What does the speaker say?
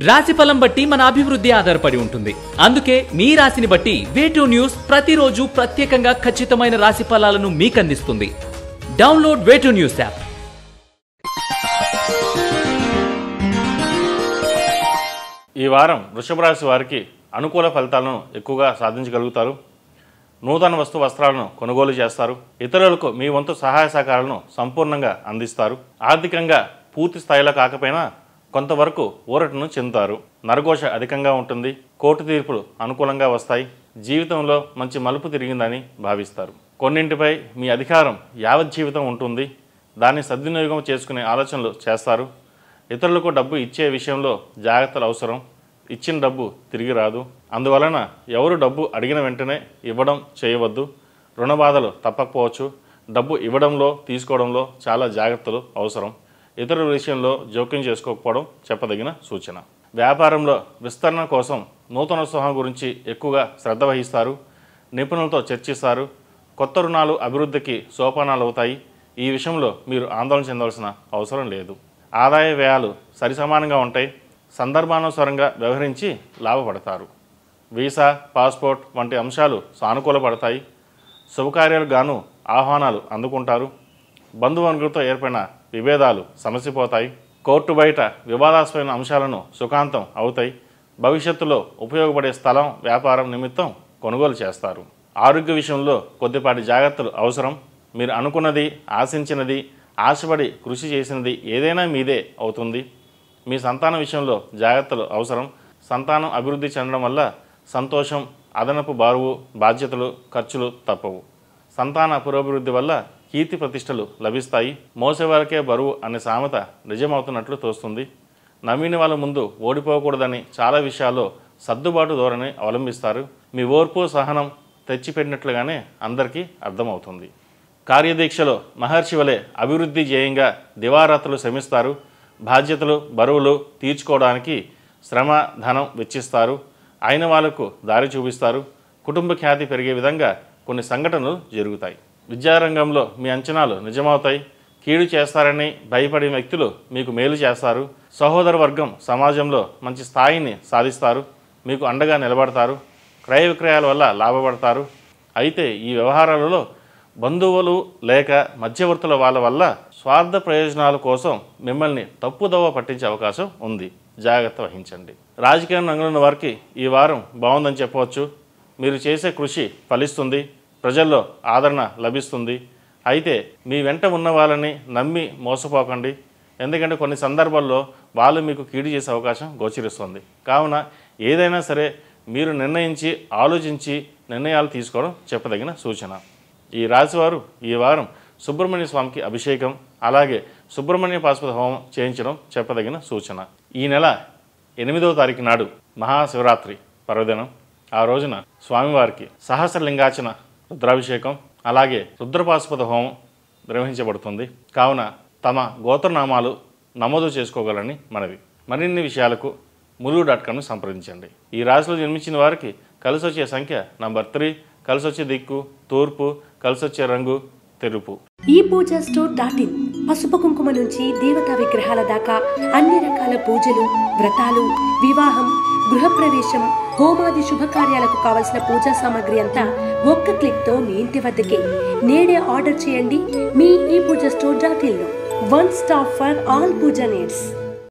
రాశిఫలం బట్టి మన అభివృద్ధి ఆధారపడి ఉంటుంది. అందుకే మీ రాశిని బట్టి వే2 న్యూస్ ప్రతిరోజు ప్రత్యేకంగా ఖచ్చితమైన రాశి ఫలాలను మీకు అందిస్తుంది. Download Way2News app. ఈ వారం వృషభ రాశి వారికి అనుకూల ఫలితాలను ఎక్కువగా సాధించగలుగుతారు. నూతన వస్త్రాలను కొనుగోలు చేస్తారు. ఇతరులకు మీ వంతు సహాయ సహకారాలను సంపూర్ణంగా అందిస్తారు. ఆర్థికంగా పూర్తి స్థాయిలో కాకపోయినా కొంతవరకు ఊరటను చెందుతారు. నరఘోష అధికంగా ఉంటుంది. కోర్టు తీర్పులు అనుకూలంగా వస్తాయి. జీవితంలో మంచి మలుపు తిరిగిందని భావిస్తారు. కొన్నింటిపై మీ అధికారం యావత్ జీవితం ఉంటుంది. దాన్ని సద్వినియోగం చేసుకునే ఆలోచనలు చేస్తారు. ఇతరులకు డబ్బు ఇచ్చే విషయంలో జాగ్రత్తలు అవసరం. ఇచ్చిన డబ్బు తిరిగి రాదు. అందువలన ఎవరు డబ్బు అడిగిన వెంటనే ఇవ్వడం చేయవద్దు. రుణ బాధలు తప్పకపోవచ్చు. డబ్బు ఇవ్వడంలో తీసుకోవడంలో చాలా జాగ్రత్తలు అవసరం. ఇతరుల విషయంలో జోక్యం చేసుకోకపోవడం చెప్పదగిన సూచన. వ్యాపారంలో విస్తరణ కోసం నూతన ఉత్సాహం గురించి ఎక్కువగా శ్రద్ధ వహిస్తారు. నిపుణులతో చర్చిస్తారు. కొత్త రుణాలు అభివృద్ధికి సోపానాలు అవుతాయి. ఈ విషయంలో మీరు ఆందోళన చెందవలసిన అవసరం లేదు. ఆదాయ వ్యయాలు సరిసమానంగా ఉంటాయి. సందర్భానుసారంగా వ్యవహరించి లాభపడతారు. వీసా, పాస్పోర్ట్ వంటి అంశాలు సానుకూలపడతాయి. శుభకార్యాలకు గాను ఆహ్వానాలు అందుకుంటారు. బంధువర్గులతో ఏర్పడిన విభేదాలు సమసిపోతాయి. కోర్టు బయట వివాదాస్పదమైన అంశాలను సుఖాంతం అవుతాయి. భవిష్యత్తులో ఉపయోగపడే స్థలం, వ్యాపారం నిమిత్తం కొనుగోలు చేస్తారు. ఆరోగ్య విషయంలో కొద్దిపాటి జాగ్రత్తలు అవసరం. మీరు అనుకున్నది, ఆశించినది, ఆశపడి కృషి చేసినది ఏదైనా మీదే అవుతుంది. మీ సంతానం విషయంలో జాగ్రత్తలు అవసరం. సంతానం అభివృద్ధి చెందడం వల్ల సంతోషం, అదనపు బరువు, బాధ్యతలు, ఖర్చులు తప్పవు. సంతాన పురోభివృద్ధి వల్ల కీర్తి ప్రతిష్టలు లభిస్తాయి. మోసేవారికే బరువు అనే సామెత నిజమవుతున్నట్లు తోస్తుంది. నమ్మిన వాళ్ళ ముందు ఓడిపోకూడదని చాలా విషయాల్లో సర్దుబాటు ధోరణి అవలంబిస్తారు. మీ ఓర్పు, సహనం తెచ్చిపెట్టినట్లుగానే అందరికీ అర్థమవుతుంది. కార్యదీక్షలో మహర్షి వలె అభివృద్ధి ధ్యేయంగా దివారాత్రులు శ్రమిస్తారు. బాధ్యతలు, బరువులు తీర్చుకోవడానికి శ్రమ, ధనం వెచ్చిస్తారు. అయిన వాళ్లకు దారి చూపిస్తారు. కుటుంబ ఖ్యాతి పెరిగే విధంగా కొన్ని సంఘటనలు జరుగుతాయి. విద్యారంగంలో మీ అంచనాలు నిజమవుతాయి. కీడు చేస్తారని భయపడిన వ్యక్తులు మీకు మేలు చేస్తారు. సహోదర వర్గం సమాజంలో మంచి స్థాయిని సాధిస్తారు. మీకు అండగా నిలబడతారు. క్రయ విక్రయాల వల్ల లాభపడతారు. అయితే ఈ వ్యవహారాలలో బంధువులు లేక మధ్యవర్తుల వాళ్ళ వల్ల స్వార్థ ప్రయోజనాల కోసం మిమ్మల్ని తప్పుదోవ పట్టించే అవకాశం ఉంది. జాగ్రత్త వహించండి. రాజకీయ రంగంలో వారికి ఈ వారం బాగుందని చెప్పవచ్చు. మీరు చేసే కృషి ఫలిస్తుంది. ప్రజల్లో ఆదరణ లభిస్తుంది. అయితే మీ వెంట ఉన్న వాళ్ళని నమ్మి మోసపోకండి. ఎందుకంటే కొన్ని సందర్భాల్లో వాళ్ళు మీకు కీడు చేసే అవకాశం గోచరిస్తుంది. కావున ఏదైనా సరే మీరు నిర్ణయించి ఆలోచించి నిర్ణయాలు తీసుకోవడం చెప్పదగిన సూచన. ఈ రాశివారు ఈ వారం సుబ్రహ్మణ్య స్వామికి అభిషేకం, అలాగే సుబ్రహ్మణ్య పాశుపత హోమం చేయించడం చెప్పదగిన సూచన. ఈ నెల 8వ తారీఖు నాడు మహాశివరాత్రి పర్వదినం. ఆ రోజున స్వామివారికి సహస్రలింగార్చన, రుద్రాభిషేకం, అలాగే రుద్రపాశుపత హోమం నిర్వహించబడుతుంది. కావున తమ గోత్రనామాలు నమోదు చేసుకోగలని మనవి. మరిన్ని విషయాలకు ములుగు.comను సంప్రదించండి. ఈ రాశిలో జన్మించిన వారికి కలిసొచ్చే సంఖ్య నంబర్ 3, కలిసొచ్చే దిక్కు తూర్పు, కలిసొచ్చే రంగు తెలుపు. ePoojaStore.in పసుపు కుంకుమ నుంచి దేవతా విగ్రహాల దాకా అన్ని రకాల పూజలు, వ్రతాలు, వివాహం, గృహప్రవేశం, హోమాది శుభకార్యాలకు కావలసిన పూజా సామాగ్రి అంతా ఒక్క క్లిక్తో మీ ఇంటి వద్దకే. నేడే ఆర్డర్ చేయండి మీ ePoojaStore.in లో. One stop for all puja needs.